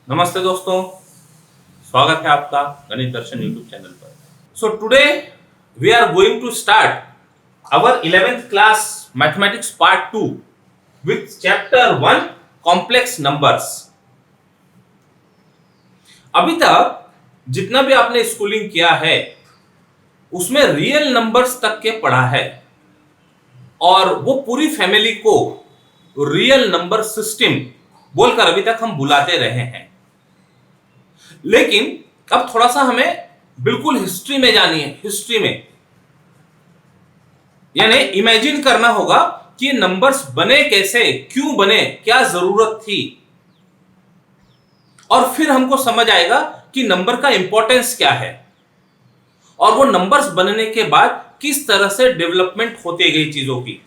नमस्ते दोस्तों, स्वागत है आपका गणित दर्शन यूट्यूब चैनल पर। So today we are going to start our 11th class mathematics part 2 with chapter 1 complex numbers. अभी तक जितना भी आपने स्कूलिंग किया है उसमें रियल नंबर्स तक के पढ़ा है और वो पूरी फैमिली को रियल नंबर सिस्टम बोलकर अभी तक हम बुलाते रहे हैं। लेकिन अब थोड़ा सा हमें बिल्कुल हिस्ट्री में जानी है। हिस्ट्री में यानी इमेजिन करना होगा कि नंबर्स बने कैसे, क्यों बने, क्या जरूरत थी, और फिर हमको समझ आएगा कि नंबर का इंपॉर्टेंस क्या है और वो नंबर्स बनने के बाद किस तरह से डेवलपमेंट होती गई चीजों की।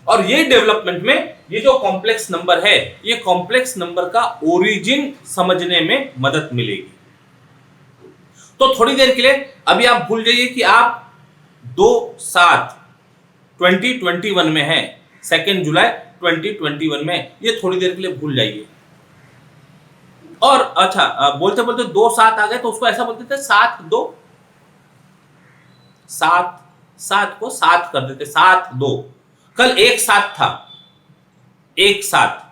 और ये डेवलपमेंट में ये जो कॉम्प्लेक्स नंबर है, ये कॉम्प्लेक्स नंबर का ओरिजिन समझने में मदद मिलेगी। तो थोड़ी देर के लिए अभी आप भूल जाइए कि आप 2/7/2021 में हैं, 2 जुलाई 2021 में, ये थोड़ी देर के लिए भूल जाइए। और अच्छा, बोलते बोलते 2/7 आ गए तो उसको ऐसा बोलते थे 7/2, 7 को 7 कर देते, 7/2। कल 1/7 था, 1/7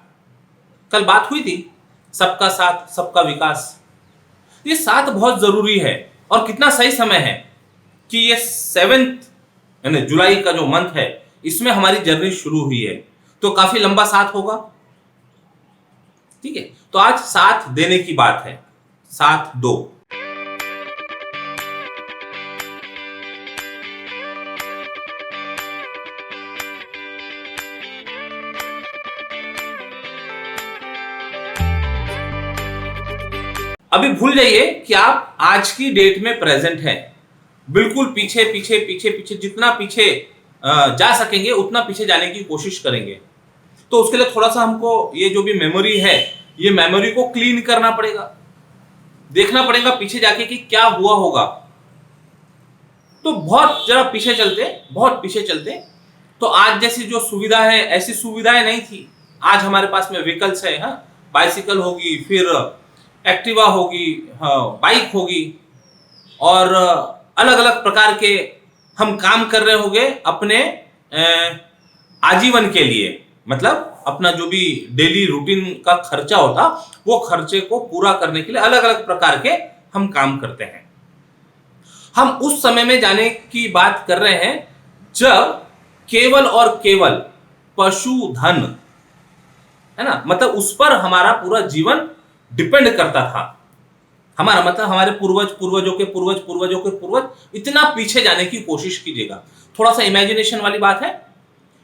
कल बात हुई थी, सबका साथ सबका विकास। ये 7 बहुत जरूरी है और कितना सही समय है कि ये 7th यानी जुलाई का जो मंथ है इसमें हमारी जर्नी शुरू हुई है, तो काफी लंबा 7 होगा। ठीक है, तो आज 7 देने की बात है, 7/2। अभी भूल जाइए कि आप आज की डेट में प्रेजेंट हैं। बिल्कुल पीछे पीछे पीछे पीछे जितना पीछे जा सकेंगे उतना पीछे जाने की कोशिश करेंगे। तो उसके लिए थोड़ा सा हमको ये जो भी मेमोरी है, ये मेमोरी को क्लीन करना पड़ेगा, देखना पड़ेगा पीछे जाके कि क्या हुआ होगा। तो बहुत जरा पीछे चलते, बहुत पीछे चलते, तो आज जैसी जो सुविधा है ऐसी सुविधाएं नहीं थी। आज हमारे पास में व्हीकल्स है, हाँ, बाइसिकल होगी, फिर एक्टिवा होगी, हाँ, बाइक होगी, और अलग अलग प्रकार के हम काम कर रहे होंगे अपने आजीवन के लिए। मतलब अपना जो भी डेली रूटीन का खर्चा होता, वो खर्चे को पूरा करने के लिए अलग अलग प्रकार के हम काम करते हैं। हम उस समय में जाने की बात कर रहे हैं जब केवल और केवल पशुधन है ना, मतलब उस पर हमारा पूरा जीवन डिपेंड करता था। हमारा मतलब हमारे पूर्वज, पूर्वजों के पूर्वज, पूर्वजों के पूर्वज, इतना पीछे जाने की कोशिश कीजिएगा। थोड़ा सा इमेजिनेशन वाली बात है,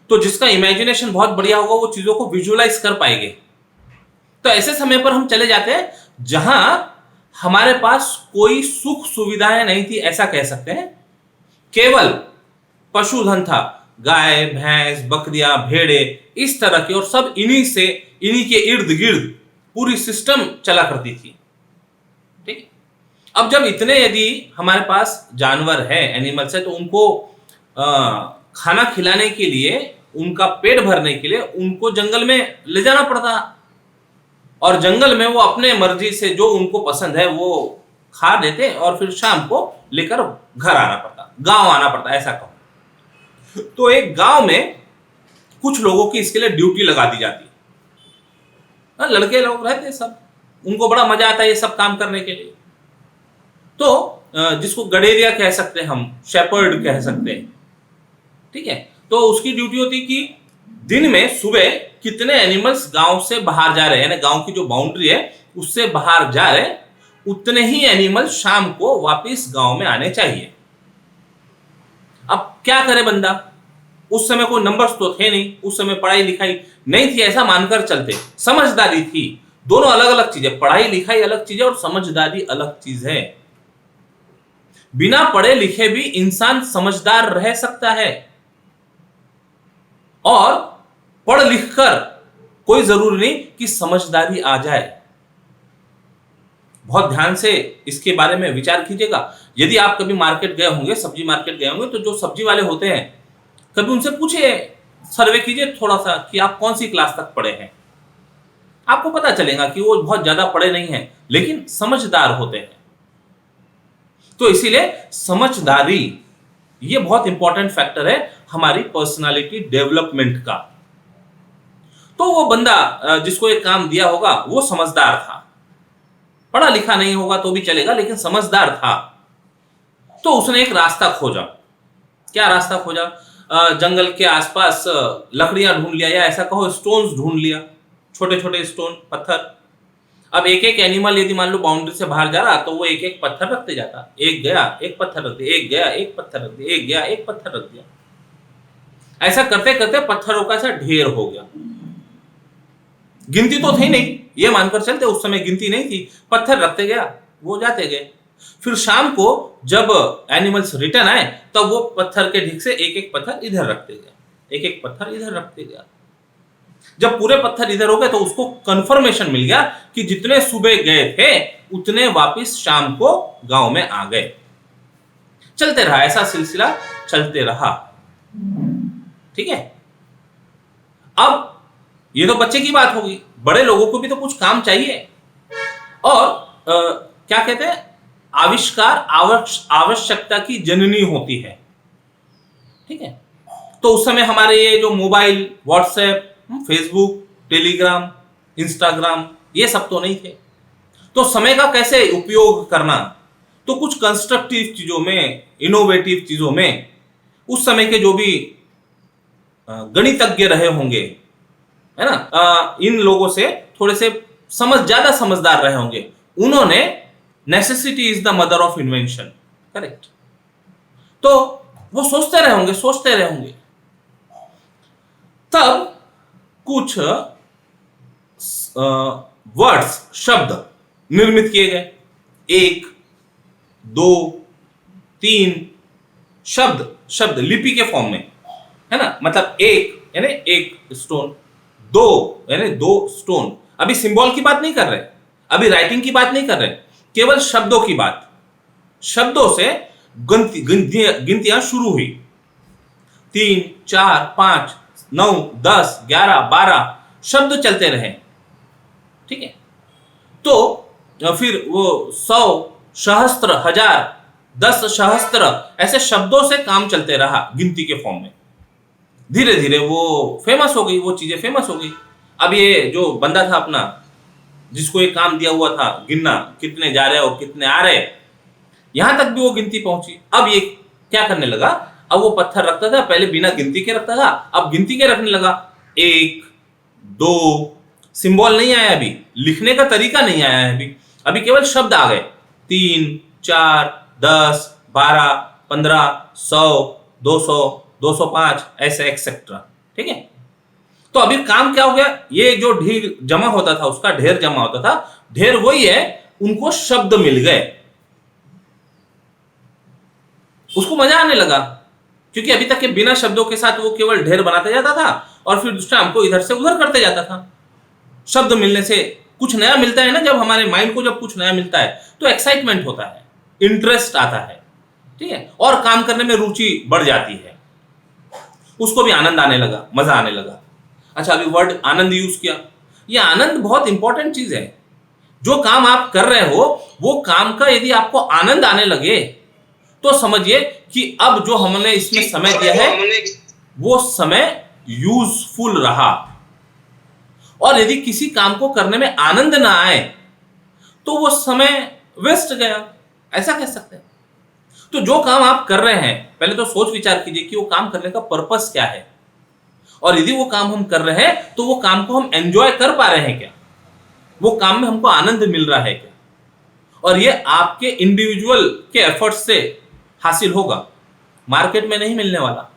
तो जिसका इमेजिनेशन बहुत बढ़िया होगा वो चीजों को विजुअलाइज कर पाएंगे। तो ऐसे समय पर हम चले जाते हैं जहां हमारे पास कोई सुख सुविधाएं नहीं थी, ऐसा कह सकते हैं। केवल पशुधन था, गाय, भैंस, बकरियां, भेड़े, इस तरह के, और सब इन्हीं के इर्द गिर्द पूरी सिस्टम चला करती थी। ठीक, अब जब इतने यदि हमारे पास जानवर है, एनिमल्स है, तो उनको खाना खिलाने के लिए, उनका पेट भरने के लिए उनको जंगल में ले जाना पड़ता, और जंगल में वो अपने मर्जी से जो उनको पसंद है वो खा लेते और फिर शाम को लेकर घर आना पड़ता, गांव आना पड़ता, ऐसा कहो। तो एक गांव में कुछ लोगों की इसके लिए ड्यूटी लगा दी जाती। लड़के लोग रहते सब, उनको बड़ा मजा आता है ये सब काम करने के लिए। तो जिसको गडेरिया कह सकते हैं हम, शेपर्ड कह सकते हैं। ठीक है, तो उसकी ड्यूटी होती कि दिन में सुबह कितने एनिमल्स गांव से बाहर जा रहे हैं, यानी गांव की जो बाउंड्री है उससे बाहर जा रहे, उतने ही एनिमल शाम को वापस गांव में आने चाहिए। अब क्या करे बंदा, उस समय कोई नंबर्स तो थे नहीं, उस समय पढ़ाई लिखाई नहीं थी, ऐसा मानकर चलते। समझदारी थी, दोनों अलग अलग चीजें, पढ़ाई लिखाई अलग चीज है और समझदारी अलग चीज है। बिना पढ़े लिखे भी इंसान समझदार रह सकता है, और पढ़ लिख कर कोई जरूरी नहीं कि समझदारी आ जाए। बहुत ध्यान से इसके बारे में विचार कीजिएगा। यदि आप कभी मार्केट गए होंगे, सब्जी मार्केट गए होंगे, तो जो सब्जी वाले होते हैं कभी उनसे पूछिए, सर्वे कीजिए थोड़ा सा कि आप कौन सी क्लास तक पढ़े हैं। आपको पता चलेगा कि वो बहुत ज्यादा पढ़े नहीं है लेकिन समझदार होते हैं। तो इसीलिए समझदारी ये बहुत इंपॉर्टेंट फैक्टर है हमारी पर्सनालिटी डेवलपमेंट का। तो वो बंदा जिसको एक काम दिया होगा वो समझदार था, पढ़ा लिखा नहीं होगा तो भी चलेगा लेकिन समझदार था। तो उसने एक रास्ता खोजा। क्या रास्ता खोजा? जंगल के आसपास लकड़ियां ढूंढ लिया, या ऐसा कहो स्टोन्स ढूंढ लिया, छोटे छोटे स्टोन, पत्थर। अब एक एक एनिमल यदि मान लो बाउंड्री से बाहर जा रहा तो वो एक एक पत्थर रखते जाता, एक गया एक पत्थर रख दिया, एक गया एक पत्थर रख दिया, एक गया एक पत्थर रख दिया। ऐसा करते करते पत्थरों का ऐसा ढेर हो गया। गिनती तो थी नहीं, ये मानकर चलते उस समय गिनती नहीं थी, पत्थर रखते गया, वो जाते गए। फिर शाम को जब एनिमल्स रिटर्न आए तब वो पत्थर के ढीक से एक एक पत्थर इधर रखते गया, एक एक पत्थर इधर रखते गया। जब पूरे पत्थर इधर हो गए तो उसको कंफर्मेशन मिल गया कि जितने सुबह गए थे उतने वापस शाम को गांव में आ गए। चलते रहा, ऐसा सिलसिला चलते रहा। ठीक है। अब ये तो बच्चे की बात होगी, बड़े लोगों को भी तो कुछ काम चाहिए। और क्या कहते हैं, आविष्कार आवश्यकता की जननी होती है। ठीक है। तो उस समय हमारे ये जो mobile, WhatsApp, Facebook, Telegram, Instagram, ये सब तो नहीं थे। तो समय का कैसे उपयोग करना, तो कुछ कंस्ट्रक्टिव चीजों में, इनोवेटिव चीजों में उस समय के जो भी गणितज्ञ रहे होंगे, है ना, इन लोगों से थोड़े से ज्यादा समझदार रहे होंगे, उन्होंने necessity is the mother of invention, correct. तो वो सोचते रहे होंगे। तब कुछ वर्ड्स, शब्द निर्मित किए गए। 1, 2, 3 शब्द लिपि के फॉर्म में, है ना। मतलब एक यानी एक स्टोन, 2 यानी 2 स्टोन। अभी सिंबल की बात नहीं कर रहे, अभी राइटिंग की बात नहीं कर रहे, केवल शब्दों की बात। शब्दों से गिनतियां शुरू हुई। 3, 4, 5, 9, 10, 11, 12 शब्द चलते रहे। ठीक है। तो फिर वो 100, सहस्त्र, 1000, 10 सहस्त्र, ऐसे शब्दों से काम चलते रहा गिनती के फॉर्म में। धीरे धीरे वो फेमस हो गई, वो चीजें फेमस हो गई। अब ये जो बंदा था अपना, जिसको एक काम दिया हुआ था गिनना, कितने जा रहे हो, कितने आ रहे, यहां तक भी वो गिनती पहुंची। अब ये क्या करने लगा, अब वो पत्थर रखता था, पहले बिना गिनती के रखता था, अब गिनती के रखने लगा। 1, 2, सिंबल नहीं आया, अभी लिखने का तरीका नहीं आया है, अभी केवल शब्द आ गए। 3, 4, 10, 12, 15, 100, 200, 205, ऐसे एक्सेट्रा। ठीक है। तो अभी काम क्या हो गया, ये जो ढेर जमा होता था, उसका ढेर जमा होता था, ढेर वही है, उनको शब्द मिल गए, उसको मजा आने लगा। क्योंकि अभी तक के बिना शब्दों के साथ वो केवल ढेर बनाता जाता था और फिर शाम को इधर से उधर करते जाता था। शब्द मिलने से कुछ नया मिलता है ना, जब हमारे माइंड को जब कुछ नया मिलता है तो एक्साइटमेंट होता है, इंटरेस्ट आता है। ठीक है। और काम करने में रुचि बढ़ जाती है, उसको भी आनंद आने लगा, मजा आने लगा। अच्छा, अभी वर्ड आनंद यूज किया। ये आनंद बहुत इंपॉर्टेंट चीज है। जो काम आप कर रहे हो, वो काम का यदि आपको आनंद आने लगे तो समझिए कि अब जो हमने इसमें समय दिया है वो समय यूजफुल रहा। और यदि किसी काम को करने में आनंद ना आए तो वो समय वेस्ट गया, ऐसा कह सकते हैं। तो जो काम आप कर रहे हैं, पहले तो सोच विचार कीजिए कि वो काम करने का पर्पस क्या है, और यदि वो काम हम कर रहे हैं तो वो काम को हम एंजॉय कर पा रहे हैं क्या, वो काम में हमको आनंद मिल रहा है क्या। और ये आपके इंडिविजुअल के एफर्ट्स से हासिल होगा, मार्केट में नहीं मिलने वाला।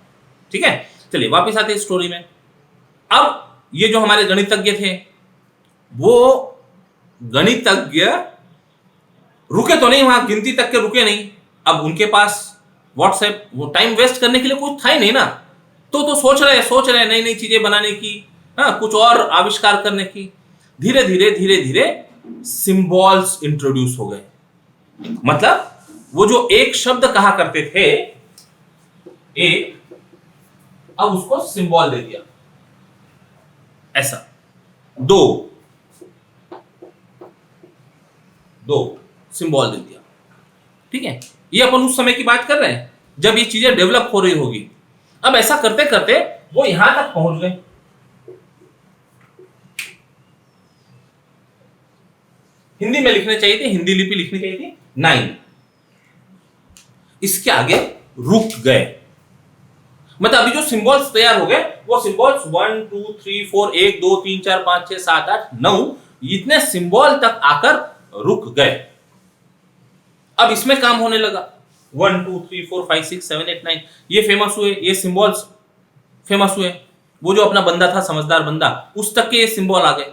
ठीक है। चलिए वापस आते हैं स्टोरी में। अब ये जो हमारे गणितज्ञ थे, वो गणितज्ञ रुके तो नहीं, वहां गिनती तक के रुके नहीं। अब उनके पास व्हाट्सएप, वो टाइम वेस्ट करने के लिए कुछ था ही नहीं ना, तो सोच रहे नई नई चीजें बनाने की, हाँ, कुछ और आविष्कार करने की। धीरे धीरे सिंबल्स इंट्रोड्यूस हो गए। मतलब वो जो एक शब्द कहा करते थे, एक, अब उसको सिंबल दे दिया। ऐसा 2, 2 सिंबल दे दिया। ठीक है, ये अपन उस समय की बात कर रहे हैं जब ये चीजें डेवलप हो रही होगी। अब ऐसा करते करते वो यहां तक पहुंच गए। हिंदी में लिखने चाहिए थे, हिंदी लिपि लिखनी चाहिए थी 9, इसके आगे रुक गए। मतलब अभी जो सिंबल्स तैयार हो गए वो सिंबल्स 1 2 3 4 1 2 3 4 5 6 7 8 9 इतने सिंबल तक आकर रुक गए। अब इसमें काम होने लगा। 1 2 3 4 5 6 7 8 9 ये फेमस हुए, ये सिंबल्स फेमस हुए। वो जो अपना बंदा था, समझदार बंदा, उस तक के ये सिंबल आ गए।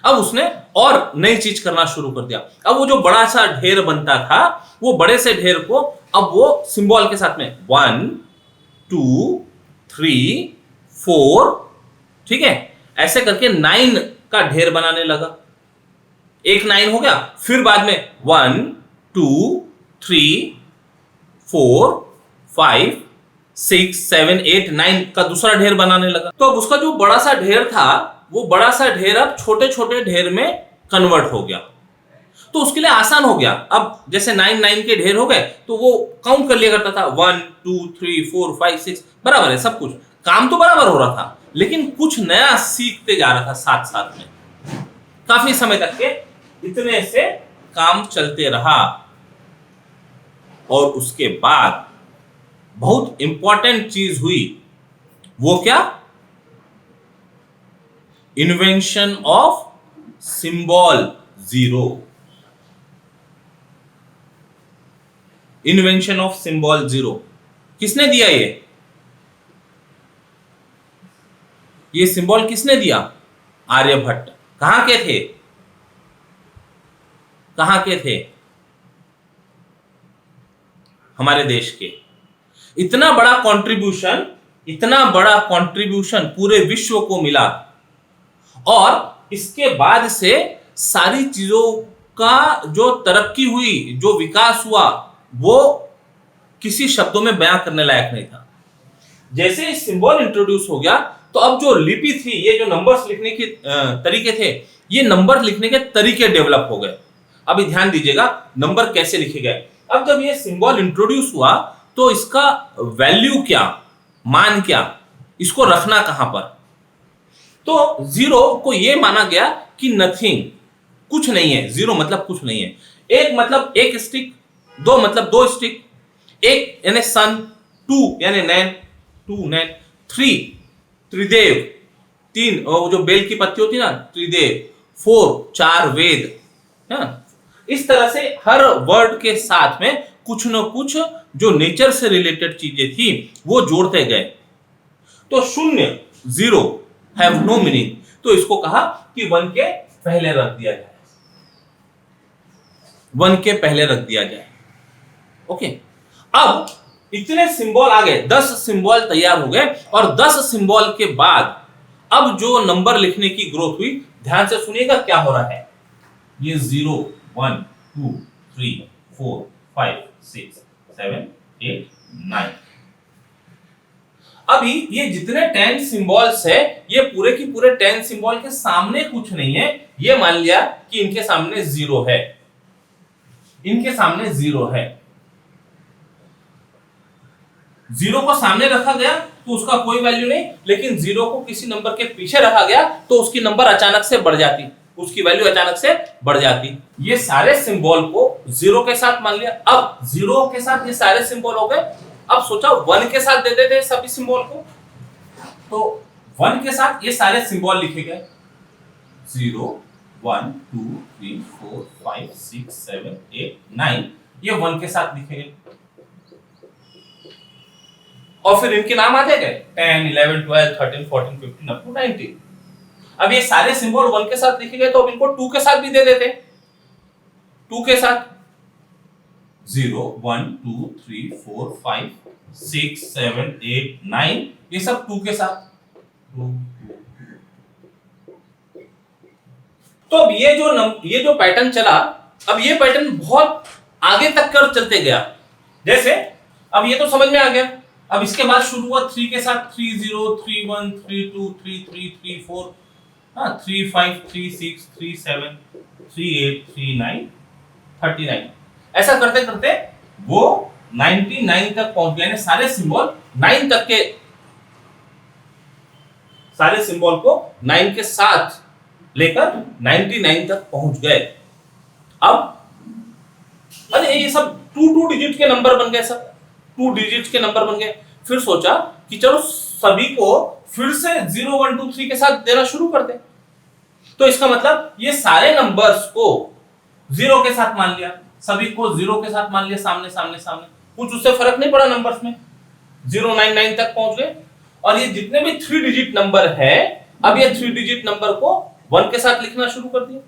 अब उसने और नई चीज करना शुरू कर दिया। अब वो जो बड़ा सा ढेर बनता था, वो बड़े से ढेर को अब वो सिंबल के साथ में 1 2 3 4, ठीक है, ऐसे करके 9 का ढेर बनाने लगा। एक 9 हो गया, फिर बाद में 1 2 3 4 5 6 7 8 9 का दूसरा ढेर बनाने लगा। तो अब उसका जो बड़ा सा ढेर था, वो बड़ा सा ढेर अब छोटे छोटे ढेर में कन्वर्ट हो गया। तो उसके लिए आसान हो गया। अब जैसे 9 9 के ढेर हो गए तो वो काउंट कर लिया करता था 1 2 3 4 5 6, बराबर है, सब कुछ काम तो बराबर हो रहा था, लेकिन कुछ नया सीखते जा रहा था साथ साथ में। काफी समय तक के इतने से काम चलते रहा। और उसके बाद बहुत इंपॉर्टेंट चीज हुई। वो क्या? Invention of symbol 0। Invention of symbol 0 किसने दिया? ये सिंबल किसने दिया? आर्यभट्ट। कहां के थे? कहां के थे? हमारे देश के। इतना बड़ा कंट्रीब्यूशन, इतना बड़ा कंट्रीब्यूशन पूरे विश्व को मिला। और इसके बाद से सारी चीजों का जो तरक्की हुई, जो विकास हुआ, वो किसी शब्दों में बयां करने लायक नहीं था। जैसे ही सिंबल इंट्रोड्यूस हो गया तो अब जो लिपि थी, ये जो नंबर्स लिखने के तरीके थे, ये नंबर लिखने के तरीके डेवलप हो गए। अभी ध्यान दीजिएगा नंबर कैसे लिखे गए। अब जब ये सिंबल इंट्रोड्यूस हुआ तो इसका वैल्यू क्या, मान क्या, इसको रखना कहां पर? तो 0 को ये माना गया कि नथिंग, कुछ नहीं है। 0 मतलब कुछ नहीं है। 1 मतलब एक स्टिक, 2 मतलब 2 स्टिक, 1 यानी सन, 2 यानी नैन, 2 नैन, 3 त्रिदेव, 3 वो जो बेल की पत्ती होती ना, त्रिदेव, 4 4 वेद। इस तरह से हर वर्ड के साथ में कुछ न कुछ जो नेचर से रिलेटेड चीजें थी वो जोड़ते गए। तो 0 0 हैव नो मीनिंग, तो इसको कहा कि 1 के पहले रख दिया जाए, 1 के पहले रख दिया जाए। ओके, अब इतने सिंबल आ गए, 10 सिंबल तैयार हो गए। और 10 सिंबल के बाद अब जो नंबर लिखने की ग्रोथ हुई, ध्यान से सुनिएगा क्या हो रहा है। ये 0 1 2 3 4 5 6 7 8 9। अभी ये जितने 10 सिंबल्स है, ये पूरे की पूरे 10 सिंबल के सामने कुछ नहीं है। ये मान लिया कि इनके सामने 0 है, इनके सामने 0 है। 0 को सामने रखा गया तो उसका कोई वैल्यू नहीं, लेकिन 0 को किसी नंबर के पीछे रखा गया तो उसकी नंबर अचानक से बढ़ जाती, उसकी वैल्यू अचानक से बढ़ जाती। ये सारे सिंबल को 0 के साथ मान लिया। अब 0 के साथ ये सारे सिंबल हो गए। अब सोचा 1 के साथ दे देते सभी सिंबल को, तो 1 के साथ ये सारे सिंबल लिखे गए। 0 1 2 3 4 5 6 7 8 9 ये 1 के साथ लिखे गए। और फिर इनके नाम आते गए 10 11 12 13 14 15 अप टू 19। अब ये सारे सिंबल 1 के साथ लिखे गए, तो अब इनको 2 के साथ भी दे देते। 2 के साथ 0 1 2 3 4 5 6 7 8 9 ये सब 2 के साथ। तो अब ये जो पैटर्न चला, अब ये पैटर्न बहुत आगे तक कर चलते गया। जैसे अब ये तो समझ में आ गया। अब इसके बाद शुरू हुआ 3 के साथ 3 0 3 1 3 2 3 3 3 4 3 5 3 6 3 7 3 8 3 9 39। ऐसा करते करते वो 99 तक पहुंच गए, यानी सारे सिंबल 9 तक के, सारे सिंबल को 9 के साथ लेकर 99 तक पहुंच गए। अब अरे ये सब टू डिजिट के नंबर बन गए, सब 2 डिजिट के नंबर बन गए। फिर सोचा कि चलो सभी को फिर से 0 1 2 3 के साथ देना शुरू कर दे। तो इसका मतलब ये सारे नंबर्स को 0 के साथ मान लिया, सभी को 0 के साथ मान लिया, सामने सामने सामने, कुछ उससे फर्क नहीं पड़ा नंबर्स में, 099 तक पहुंच गए। और ये जितने भी 3 डिजिट नंबर है, अब ये 3 डिजिट नंबर को 1 के साथ लिखना शुरू कर दिया।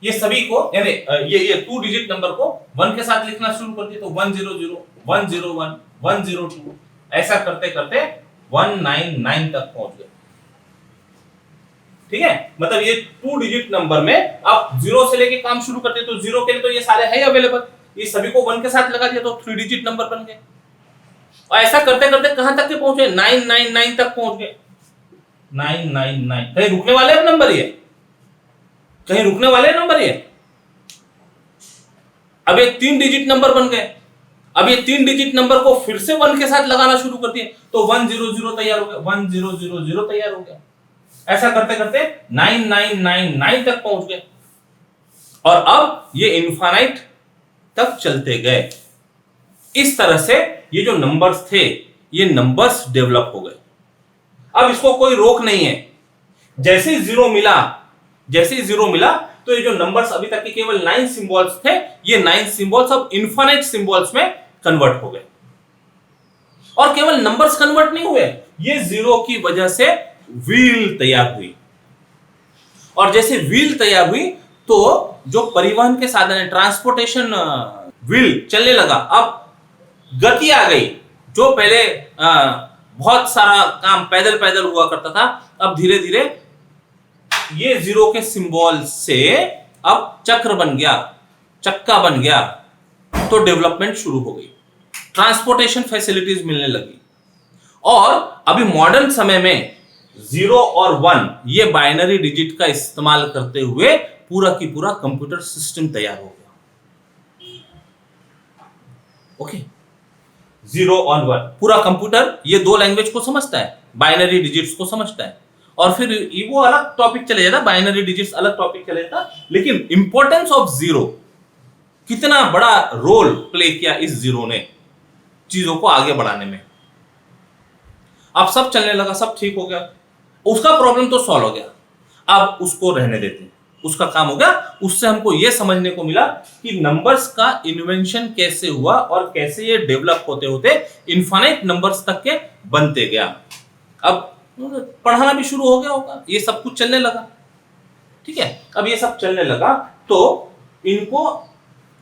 ये सभी को, यानी ये 2 डिजिट नंबर को 1 के साथ लिखना शुरू कर दिया। तो 100 101 102 ऐसा करते करते 199 तक पहुंच गए। ठीक है, मतलब ये 2 डिजिट नंबर में आप 0 से लेके काम शुरू करते, तो 0 के लिए तो ये सारे है अवेलेबल, ये सभी को 1 के साथ लगा दिया तो 3 डिजिट नंबर बन गए। और ऐसा करते करते कहां तक के पहुंचे, 999 तक पहुंच गए। 999 कहीं रुकने वाले अब नंबर, ये कहीं रुकने वाले नंबर, ये अब ये 3 डिजिट नंबर बन गए। अब ये 3 डिजिट नंबर को फिर से 1 के साथ लगाना शुरू कर दिए, तो 100 तैयार हो गया, 1000 तैयार हो गया। ऐसा करते करते 9999 तक पहुंच गए। और अब ये इनफाइनाइट तक चलते गए। इस तरह से ये जो नंबर्स थे, ये नंबर्स डेवलप हो गए। अब इसको कोई रोक नहीं है, जैसे ही 0 मिला तो ये जो नंबर्स अभी तक के केवल 9 सिंबल्स थे, ये 9 सिंबल्स अब इनफाइनाइट सिंबल्स में कन्वर्ट हो गए। और केवल नंबर्स कन्वर्ट नहीं हुए, ये 0 की वजह से व्हील तैयार हुई। और जैसे व्हील तैयार हुई तो जो परिवहन के साधन है, ट्रांसपोर्टेशन व्हील चलने लगा, अब गति आ गई। जो पहले बहुत सारा काम पैदल पैदल हुआ करता था, अब धीरे धीरे ये 0 के सिंबल से अब चक्र बन गया, चक्का बन गया, तो डेवलपमेंट शुरू हो गई, ट्रांसपोर्टेशन फैसिलिटीज मिलने लगी। और अभी मॉडर्न समय में 0 और 1 ये बाइनरी डिजिट का इस्तेमाल करते हुए पूरा की पूरा कंप्यूटर सिस्टम तैयार हो गया। ओके, 0 और 1 पूरा कंप्यूटर ये 2 लैंग्वेज को समझता है, बाइनरी डिजिट्स को समझता है। और फिर वो अलग टॉपिक चले जाता, बाइनरी डिजिट्स अलग टॉपिक चले जाता, लेकिन इंपॉर्टेंस ऑफ 0, कितना बड़ा रोल प्ले किया इस 0 ने चीजों को आगे बढ़ाने में। अब सब चलने लगा, सब ठीक हो गया, उसका प्रॉब्लम तो सॉल्व हो गया, अब उसको रहने देते हैं, उसका काम हो गया। उससे हमको यह समझने को मिला कि नंबर्स का इन्वेंशन कैसे हुआ और कैसे ये डेवलप होते होते इनफाइनाइट नंबर्स तक के बनते गया। अब पढ़ाना भी शुरू हो गया होगा, ये सब कुछ चलने लगा। ठीक है, अब ये सब चलने लगा तो इनको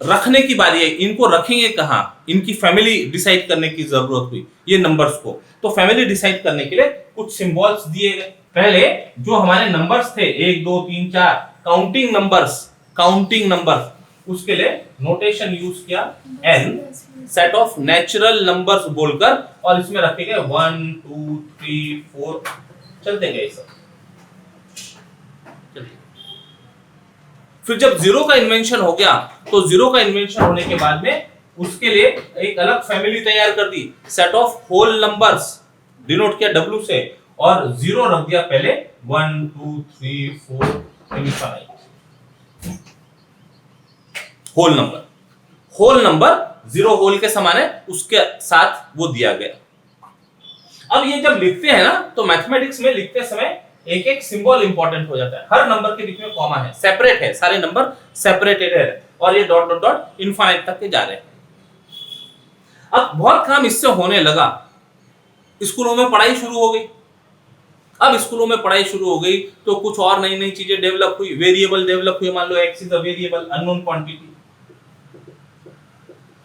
रखने की बारी है, इनको रखेंगे कहां, इनकी फैमिली डिसाइड करने की जरूरत हुई ये नंबर्स को। तो फैमिली डिसाइड करने के लिए कुछ सिंबल्स दिए गए। पहले जो हमारे नंबर्स थे 1 2 3 4 काउंटिंग नंबर्स, उसके लिए नोटेशन यूज किया n, set of natural numbers बोलकर, और इसमें रखे गए 1 2 3 4, चलते गए सब। फिर जब 0 का इन्वेंशन हो गया, तो 0 का इन्वेंशन होने के बाद में उसके लिए एक अलग फैमिली तैयार कर दी, set of whole numbers, denote किया W से, और 0 रख दिया पहले, 1 2 3 4 इनफाइनाइट। होल नंबर 0 होल के समान है, उसके साथ वो दिया गया। अब ये जब लिखते हैं ना, तो मैथमेटिक्स में लिखते समय एक एक सिंबल इंपॉर्टेंट हो जाता है। हर नंबर के बीच में कॉमा है, सेपरेट है, सारे नंबर सेपरेटेड है, और ये डॉट डॉट डॉट इनफाइनाइट तक के जा रहे हैं। अब बहुत काम इससे होने लगा, स्कूलों में पढ़ाई शुरू हो गई। अब स्कूलों में पढ़ाई शुरू हो गई तो कुछ और नई नई चीजें डेवलप हुई, वेरिएबल डेवलप हुए। मान लो x is a variable, unknown quantity,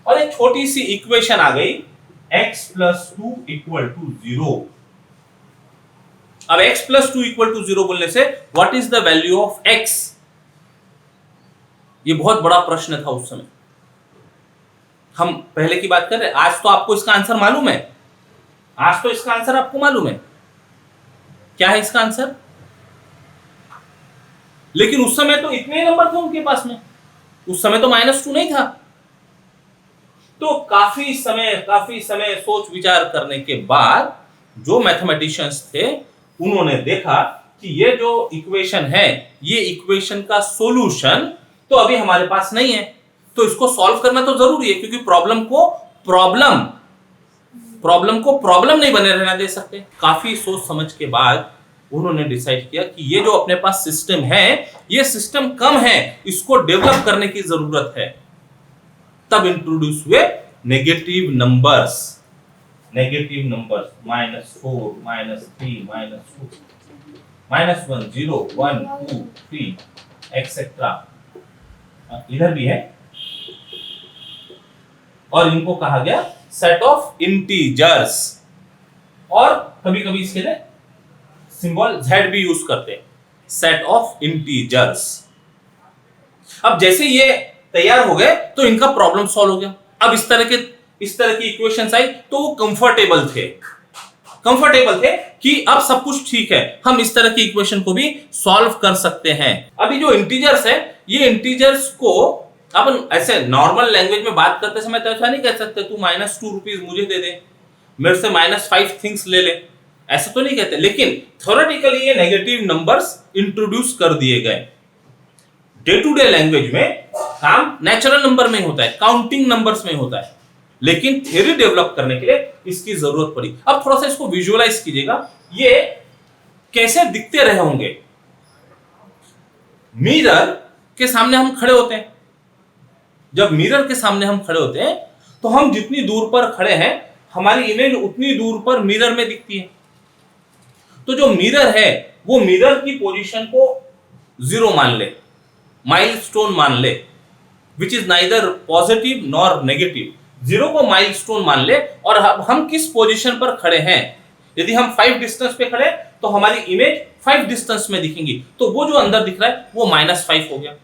और एक छोटी सी इक्वेशन आ गई, x + 2 = 0। अब x + 2 = 0 बोलने से what is the value of x, ये बहुत बड़ा प्रश्न था उस समय। हम पहले की बात कर रहे हैं, आज तो आपको इसका आंसर मालूम है, आज तो इसका आंसर आपको मालूम है क्या है इसका आंसर। लेकिन उस समय तो इतने नंबर थे उनके पास में, उस समय तो -2 नहीं था। तो काफी समय सोच विचार करने के बाद जो मैथमेटिशियंस थे उन्होंने देखा कि ये जो इक्वेशन है, ये इक्वेशन का सॉल्यूशन तो अभी हमारे पास नहीं है, तो इसको सॉल्व करना तो जरूरी है, क्योंकि प्रॉब्लम नहीं बने रहना दे सकते। काफी सोच समझ के बाद उन्होंने डिसाइड किया कि ये जो अपने पास सिस्टम है, ये सिस्टम कम है, इसको डेवलप करने की जरूरत है। तब इंट्रोड्यूस हुए नेगेटिव नंबर्स, -4, -3, -2, -1, 0, 1, 2, 3 एक्सेट्रा, इधर भी है। और इनको कहा गया सेट ऑफ इंटीजर्स, और कभी कभी इसके लिए सिंबल Z भी यूज करते हैं, सेट ऑफ इंटीजर्स। अब जैसे ये तैयार हो गए तो इनका प्रॉब्लम सॉल्व हो गया। अब इस तरह की इक्वेशंस आई तो वो कंफर्टेबल थे कि अब सब कुछ ठीक है, हम इस तरह की इक्वेशन को भी सॉल्व कर सकते हैं। अभी जो इंटीजर्स है, ये इंटीजर्स को अपन ऐसे नॉर्मल लैंग्वेज में बात करते समय तो ऐसा नहीं कह सकते तू -2 रुपीज मुझे दे दे, मेरे से -5 थिंग्स ले ले, ऐसा तो नहीं कहते। लेकिन थ्योरेटिकली ये नेगेटिव नंबर्स इंट्रोड्यूस कर दिए गए। डे टू डे लैंग्वेज में काम नेचुरल नंबर में होता है, काउंटिंग नंबर्स में होता है, लेकिन थ्योरी डेवलप करने के लिए इसकी जरूरत पड़ी। अब थोड़ा सा इसको विजुअलाइज कीजिएगा, ये कैसे दिखते रहे होंगे। मिरर के सामने हम खड़े होते हैं, जब मिरर के सामने हम खड़े होते हैं तो हम जितनी दूर पर खड़े हैं हमारी इमेज उतनी दूर पर मिरर में दिखती है। तो जो मिरर है वो मिरर की पोजीशन को 0 मान ले, माइलस्टोन मान ले, which is neither positive nor negative. 0 को माइलस्टोन मान ले, और हम किस पोजीशन पर खड़े हैं। यदि हम 5 डिस्टेंस पे खड़े तो हमारी इमेज 5 डिस्टेंस में दिखेंगी, तो वो जो अंदर दिख रहा है वो -5 हो गया।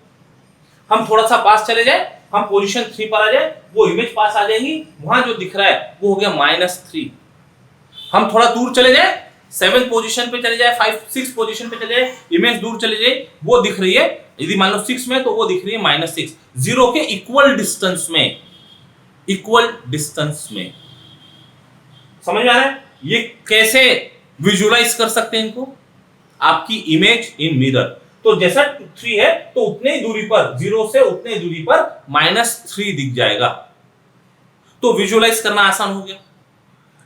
हम थोड़ा सा पास चले जाए, हम पोजीशन 3 पर आ जाए, वो इमेज पास आ जाएंगी, वहां जो दिख रहा है वो हो गया -3। हम थोड़ा दूर चले जाए, 7 पोजीशन पे चले जाए, 5, 6 पोजीशन पे चले जाए, इमेज दूर चले जाए, वो दिख रही है, यदि मान लो 6 में तो वो दिख रही है -6। 0 के इक्वल डिस्टेंस में। समझ में आ रहा है ये कैसे विजुअलाइज कर सकते हैं इनको। आपकी इमेज इन मिरर, तो जैसा 3 है तो उतने ही दूरी पर, 0 से उतने दूरी पर -3 दिख जाएगा, तो विजुअलाइज करना आसान हो गया।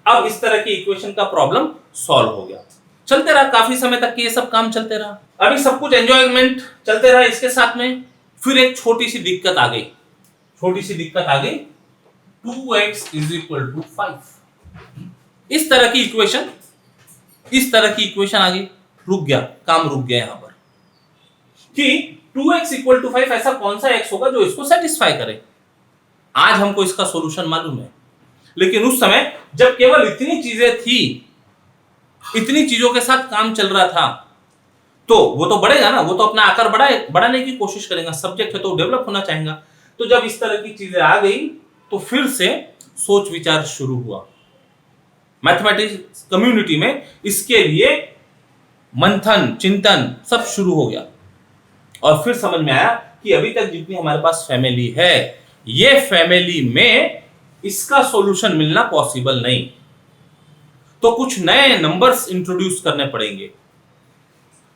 अब इस तरह की इक्वेशन का प्रॉब्लम सॉल्व हो गया। चलते रहा, काफी समय तक ये सब काम चलते रहा। अभी सब कुछ एंजॉयमेंट चलते रहा इसके साथ में। फिर एक छोटी सी दिक्कत आ गई, 2x = 5। इस तरह की इक्वेशन आ गई, रुक गया, काम रुक गया यहां पर कि 2x = 5 ऐसा कौन सा x होगा जो इसको सेटिस्फाई करे। आज हमको इसका सॉल्यूशन मालूम है, लेकिन उस समय जब केवल इतनी चीजें थी, इतनी चीजों के साथ काम चल रहा था, तो वो तो बढ़ेगा ना, वो तो अपना आकार बढ़ाने की कोशिश करेगा, सब्जेक्ट है तो डेवलप होना चाहेगा। तो जब इस तरह की चीजें आ गई तो फिर से सोच विचार शुरू हुआ मैथमेटिक्स कम्युनिटी में, इसके लिए मंथन चिंतन सब शुरू हो गया। और फिर समझ में आया कि अभी तक जितनी हमारे पास फैमिली है, ये फैमिली में इसका सॉल्यूशन मिलना पॉसिबल नहीं, तो कुछ नए नंबर्स इंट्रोड्यूस करने पड़ेंगे।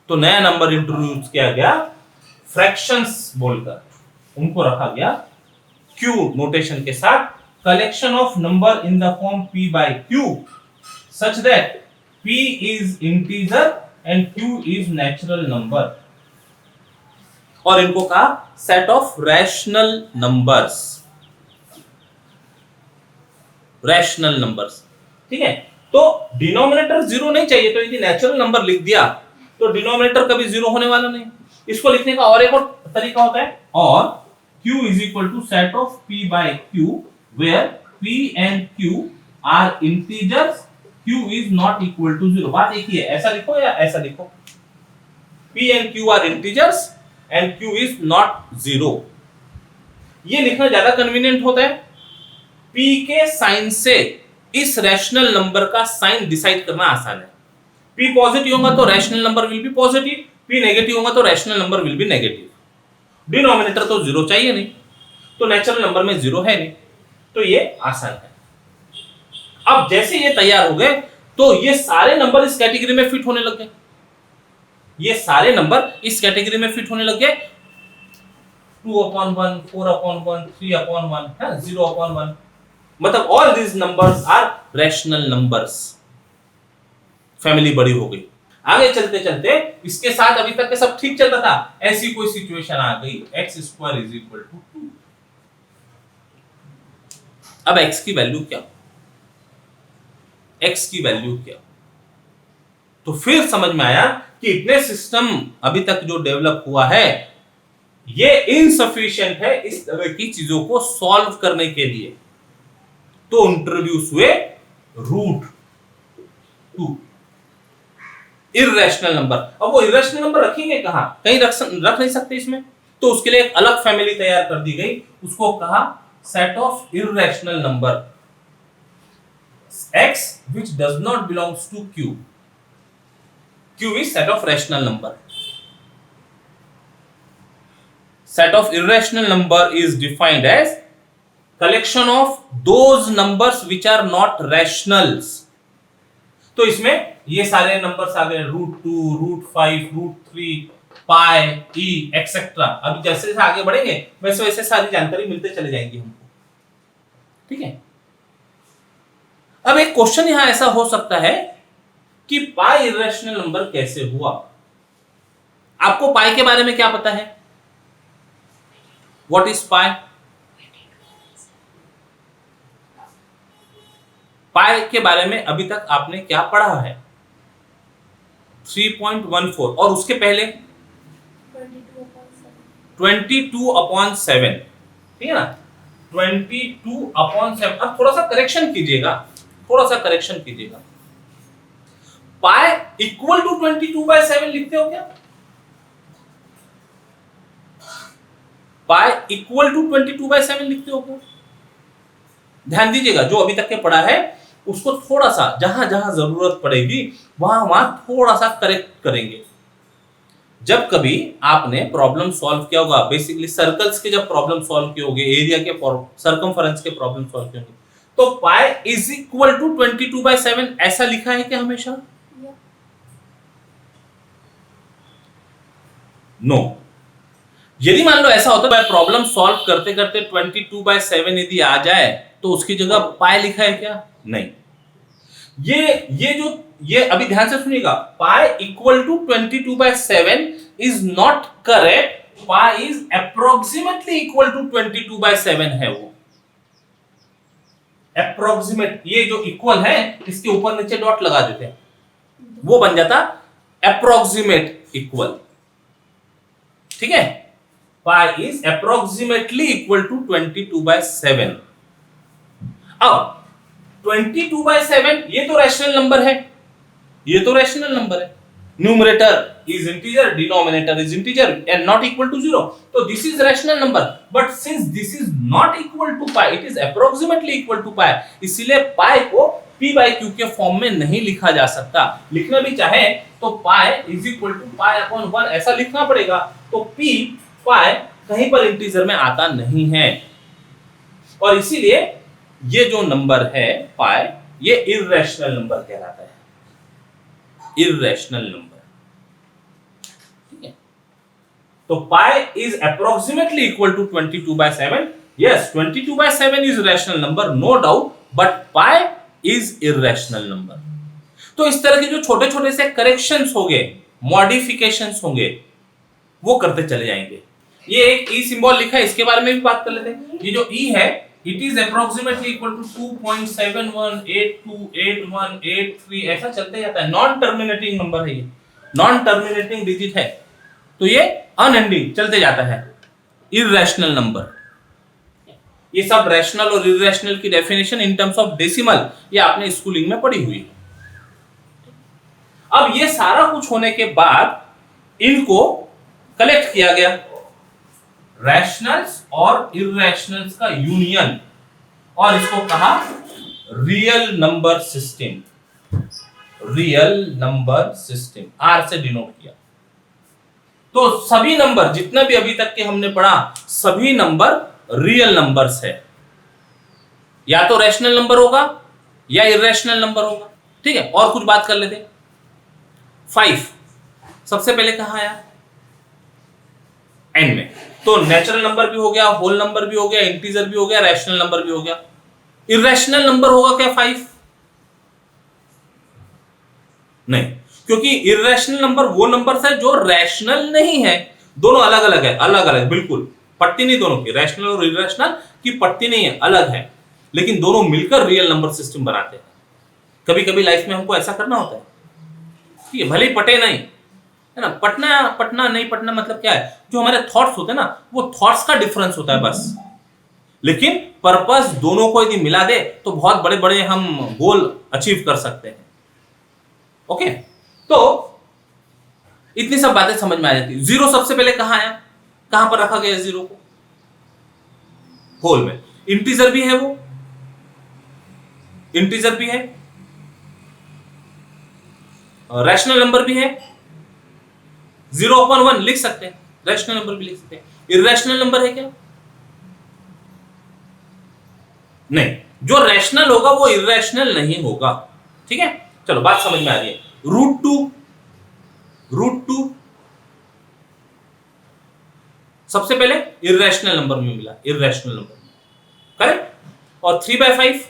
तो नया नंबर इंट्रोड्यूस किया गया फ्रैक्शंस बोलकर, उनको रखा गया Q नोटेशन के साथ, collection of number in the form P/Q such that P is integer and Q is natural number, और इनको कहा सेट ऑफ रैशनल नंबर्स। ठीक है, तो डिनोमिनेटर 0 नहीं चाहिए, तो यदि नेचुरल नंबर लिख दिया तो डिनोमिनेटर कभी 0 होने वाला नहीं। इसको लिखने का और एक और तरीका होता है, और Q = set of P/Q where P and Q are integers, Q is not equal to 0। बात एक ही है, ऐसा लिखो या ऐसा लिखो, P and Q are integers and Q is not 0। ये लिखना ज्यादा कन्वीनियंट होता है। P के साइन से इस रैशनल नंबर का साइन डिसाइड करना आसान है। P पॉजिटिव होगा तो rational number will be positive, P negative होगा तो rational number will be negative. Denominator तो जीरो चाहिए नहीं, तो नेचुरल नंबर में जीरो है नहीं, तो ये आसान है। अब जैसे ये तैयार हो गए तो ये सारे नंबर इस कैटेगरी में फिट होने लग गए, ये सारे नंबर इस कैटेगरी में फिट होने लग गए। 2/1, 4/1, 3/1 है, 0/1, मतलब all these numbers are rational numbers. Family बड़ी हो गई। आगे चलते चलते इसके साथ अभी तक के सब ठीक चल रहा था, ऐसी कोई सिचुएशन आ गई x² = 2। अब x की वैल्यू क्या, x की वैल्यू क्या, तो फिर समझ में आया कि इतने सिस्टम अभी तक जो डेवलप हुआ है ये इनसफिशिएंट है इस तरह की चीजों को सॉल्व करने के लिए। तो इंट्रोड्यूस हुए √2 इर्रेशनल नंबर। अब वो इर्रेशनल नंबर रखेंगे कहां, कहीं रख नहीं सकते इसमें, तो उसके लिए एक अलग फैमिली तैयार कर दी गई, उसको कहा set of irrational number x which does not belongs to q. q is set of rational number. Set of irrational number is defined as collection of those numbers which are not rationals. तो इसमें ये सारे numbers आ गए, √2, √5, √3, पाई, ई etcetera. अभी जैसे जैसे आगे बढ़ेंगे वैसे वैसे सारी जानकारी मिलते चले जाएंगी हमको, ठीक है। अब एक क्वेश्चन यहां ऐसा हो सकता है कि पाई इर्रेशनल नंबर कैसे हुआ। आपको पाई के बारे में क्या पता है, व्हाट इज पाई? पाई के बारे में अभी तक आपने क्या पढ़ा है? 3.14 और उसके पहले 22/7, ठीक है ना, 22/7। अब थोड़ा सा करेक्शन कीजिएगा, पाई इक्वल टू 22/7 लिखते हो क्या? पाई इक्वल टू 22/7 लिखते हो क्या? ध्यान दीजिएगा, जो अभी तक के पढ़ा है उसको थोड़ा सा जहां जहां जरूरत पड़ेगी वहां वहां थोड़ा सा करेक्ट करेंगे। जब कभी आपने प्रॉब्लम सॉल्व किया होगा, बेसिकली सर्कल्स के जब प्रॉब्लम सॉल्व किए होंगे, एरिया के सर्कमफरेंस के प्रॉब्लम सॉल्व किए होंगे, तो पाई इज इक्वल टू 22/7 ऐसा लिखा है क्या हमेशा? नो। यदि मान लो ऐसा होता है प्रॉब्लम सॉल्व करते करते 22/7 यदि आ जाए तो उसकी जगह पाई लिखा है क्या? नहीं। ये अभी ध्यान से सुनिएगा, pi equal to 22/7 is not correct, pi is approximately equal to 22/7 है। वो अप्रोक्सीमेट, ये जो इक्वल है इसके ऊपर नीचे डॉट लगा देते हैं, वो बन जाता अप्रोक्सीमेट इक्वल, ठीक है। Pi is approximately equal to 22/7। अब 22/7 ये तो रैशनल नंबर है, numerator is integer, denominator is integer and not equal to 0, तो this is rational number. But since this is not equal to pi, it is approximately equal to pi, इसलिए pi को p/q के form में नहीं लिखा जा सकता। लिखना भी चाहे तो पाई इज इक्वल टू पाई/1 ऐसा लिखना पड़ेगा, तो p पाई कहीं पर इंटीजर में आता नहीं है, और इसीलिए ये जो नंबर है पाई, ये इर्रेशनल नंबर कहलाता है, इर्रेशनल नंबर, ठीक है। तो pi is approximately equal to 22/7। Yes, 22/7 is rational number, no doubt, but pi is irrational number. तो इस तरह के जो छोटे छोटे से करेक्शंस होंगे, मॉडिफिकेशंस होंगे, वो करते चले जाएंगे। ये एक ई सिंबल लिखा है, इसके बारे में भी बात कर लेते हैं। ये जो ई है, it is approximately equal to 2.71828183 ऐसा चलते जाता है। नॉन टर्मिनेटिंग नंबर है, ये नॉन टर्मिनेटिंग डिजिट है, तो ये अनएंडिंग चलते जाता है, इर्रेशनल नंबर। ये सब रैशनल और इर्रेशनल की definition in terms of decimal ये आपने स्कूलिंग में पढ़ी हुई है। अब ये सारा कुछ होने के बाद इनको कलेक्ट किया गया, रैशनल्स और इर्रेशनल्स का यूनियन, और इसको कहा real number system, real number system, R से डिनोट किया। तो सभी नंबर जितना भी अभी तक के हमने पढ़ा, सभी नंबर रियल नंबर्स है। या तो रैशनल नंबर होगा या इरेशनल नंबर होगा। ठीक है, और कुछ बात कर लेते हैं। 5 सबसे पहले कहां आया? एन में। तो नेचुरल नंबर भी हो गया, होल नंबर भी हो गया, इंटीजर भी हो गया, रैशनल नंबर भी हो गया। इरेशनल नंबर होगा क्या 5? नहीं, क्योंकि इरेशनल नंबर वो नंबर है जो रैशनल नहीं है। दोनों अलग अलग है, अलग अलग बिल्कुल, पट्टी नहीं दोनों की, रैशनल और इरेशनल की पट्टी नहीं है, अलग है, लेकिन दोनों मिलकर रियल नंबर सिस्टम बनाते हैं। कभी कभी लाइफ में हमको ऐसा करना होता है, ठीक है, भले ही पटे नहीं, है ना। पटना नहीं पटना मतलब क्या है, जो हमारे थॉट्स होते हैं ना, वो थॉट्स का डिफरेंस होता है बस, लेकिन पर्पस दोनों को यदि मिला दे तो बहुत बड़े बड़े हम गोल अचीव कर सकते हैं। ओके, तो इतनी सब बातें समझ में आ जाती। जीरो सबसे पहले कहां आया, कहां पर रखा गया जीरो को? होल में। इंटीजर भी है, वो इंटीजर भी है, रैशनल नंबर भी है। 0/1 लिख सकते हैं, रैशनल नंबर भी लिख सकते हैं। इरेशनल नंबर है क्या? नहीं, जो रैशनल होगा वो इरेशनल नहीं होगा। ठीक है, चलो बात समझ में आ रही है। √2 सबसे पहले इरेशनल नंबर में मिला, इरेशनल नंबर में, करेक्ट। और 3/5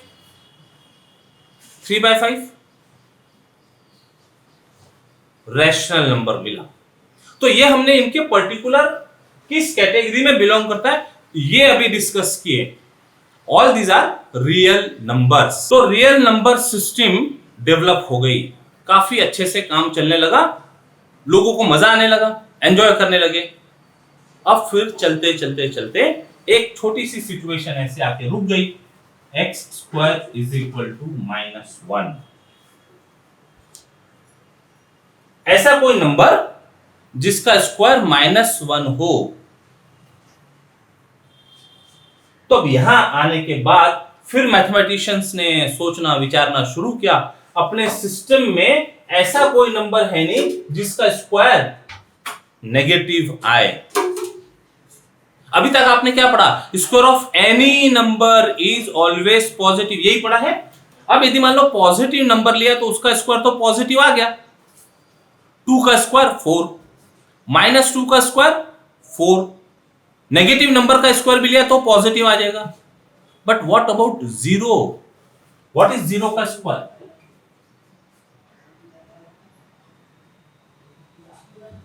रैशनल नंबर मिला। तो ये हमने इनके पर्टिकुलर किस कैटेगरी में बिलोंग करता है ये अभी डिस्कस किए। All these are real numbers. तो रियल नंबर सिस्टम डेवलप हो गई, काफी अच्छे से काम चलने लगा, लोगों को मजा आने लगा, एंजॉय करने लगे। अब फिर चलते चलते चलते एक छोटी सी सिचुएशन ऐसे आके रुक गई, x² = -1। ऐसा कोई नंबर जिसका स्क्वायर -1 हो। तो अब यहां आने के बाद फिर मैथमेटिशियंस ने सोचना विचारना शुरू किया, अपने सिस्टम में ऐसा कोई नंबर है नहीं जिसका स्क्वायर नेगेटिव आए। अभी तक आपने क्या पढ़ा? Square of any number is always positive, यही पढ़ा है। अब यदि मान लो पॉजिटिव नंबर लिया तो उसका स्क्वायर तो पॉजिटिव आ गया। 2 का स्क्वायर 4, -2 का स्क्वायर 4, नेगेटिव नंबर का स्क्वायर भी लिया तो पॉजिटिव आ जाएगा। But what about 0? What is 0 का square?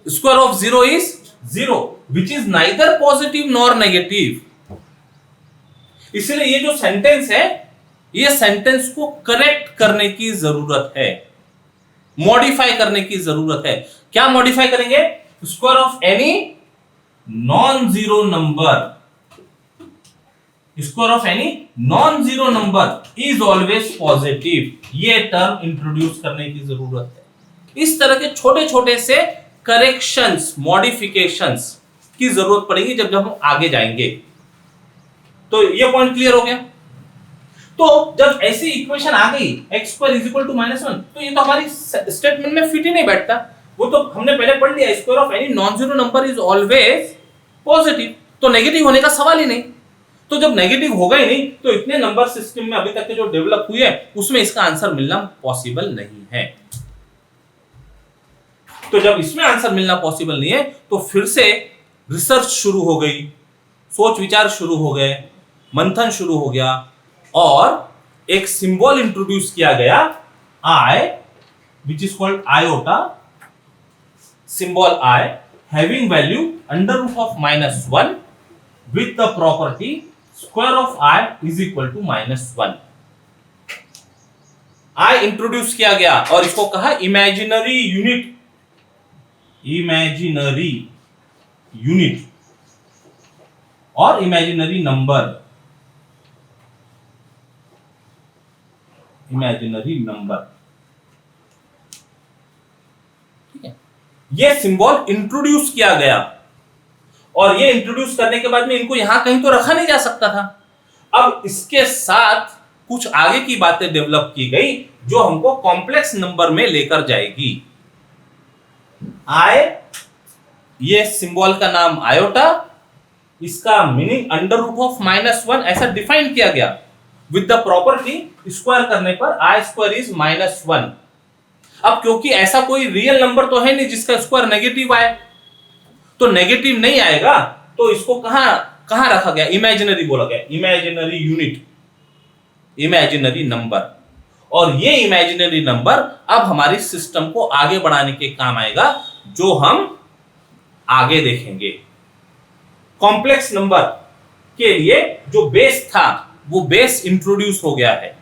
Square of 0 is 0, which is neither positive nor negative। इसलिए ये जो सेंटेंस है, ये सेंटेंस को करेक्ट करने की जरूरत है, मॉडिफाई करने की जरूरत है। क्या मॉडिफाई करेंगे? Square of any non zero number, square of any non zero number is always positive, ये टर्म इंट्रोड्यूस करने की जरूरत है। इस तरह के छोटे छोटे से करेक्शंस, मॉडिफिकेशंस की जरूरत पड़ेगी जब हम आगे जाएंगे। तो ये पॉइंट क्लियर हो गया। तो जब ऐसी इक्वेशन आ गई x² = -1, तो ये तो हमारी स्टेटमेंट में फिट ही नहीं बैठता। वो तो हमने पहले पढ़ लिया, square of any non zero number is always positive, तो नेगेटिव होने का सवाल ही नहीं। तो जब नेगेटिव होगा ही नहीं, तो इतने नंबर सिस्टम में अभी तक के जो डेवलप हुए हैं उसमें इसका आंसर मिलना पॉसिबल नहीं है। तो जब इसमें आंसर मिलना पॉसिबल नहीं है, तो फिर से रिसर्च शुरू हो गई, सोच विचार शुरू हो गए, मंथन शुरू हो गया, और एक सिंबल इंट्रोड्यूस किया गया, I, which is called iota, symbol I having value √(-1) with the property square of I is equal to -1। I introduce किया गया और इसको कहा इमेजिनरी यूनिट, इमेजिनरी यूनिट और इमेजिनरी नंबर, इमेजिनरी नंबर। ठीक है, ये सिंबल इंट्रोड्यूस किया गया, और ये इंट्रोड्यूस करने के बाद में इनको यहां कहीं तो रखा नहीं जा सकता था। अब इसके साथ कुछ आगे की बातें डेवलप की गई जो हमको कॉम्प्लेक्स नंबर में लेकर जाएगी। I ये सिंबल का नाम आयोटा, इसका मीनिंग अंडर रूट ऑफ -1 ऐसा डिफाइन किया गया विद द प्रॉपर्टी स्क्वायर करने पर आई स्क्वायर इज -1। अब क्योंकि ऐसा कोई रियल नंबर तो है नहीं जिसका स्क्वायर नेगेटिव आए, तो नेगेटिव नहीं आएगा, तो इसको कहां कहां रखा गया, इमेजिनरी बोला गया, इमेजिनरी यूनिट, इमेजिनरी नंबर। और ये इमेजिनरी नंबर अब हमारी सिस्टम को आगे बढ़ाने के काम आएगा, जो हम आगे देखेंगे। कॉम्प्लेक्स नंबर के लिए जो बेस था वो बेस इंट्रोड्यूस हो गया है।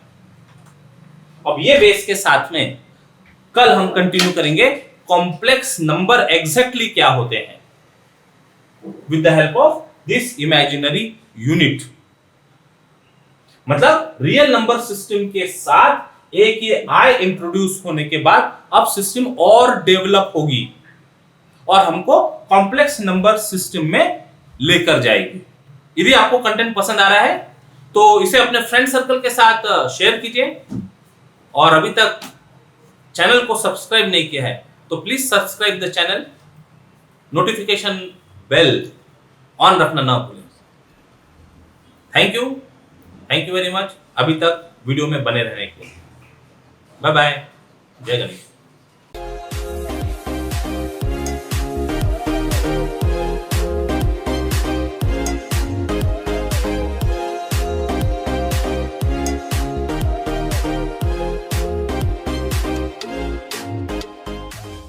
अब ये बेस के साथ में कल हम कंटिन्यू करेंगे कॉम्प्लेक्स नंबर एग्जैक्टली क्या होते हैं with the help of this imaginary unit. मतलब रियल नंबर सिस्टम के साथ एक ये आई इंट्रोड्यूस होने के बाद अब सिस्टम और डेवलप होगी और हमको कॉम्प्लेक्स नंबर सिस्टम में लेकर जाएगी। यदि आपको कंटेंट पसंद आ रहा है तो इसे अपने फ्रेंड सर्कल के साथ शेयर कीजिए, और अभी तक चैनल को सब्सक्राइब नहीं किया है तो please subscribe the channel, notification bell on रखना ना भूलें। थैंक यू वेरी मच अभी तक वीडियो में बने रहने के लिए। बाय बाय, जय गणेश।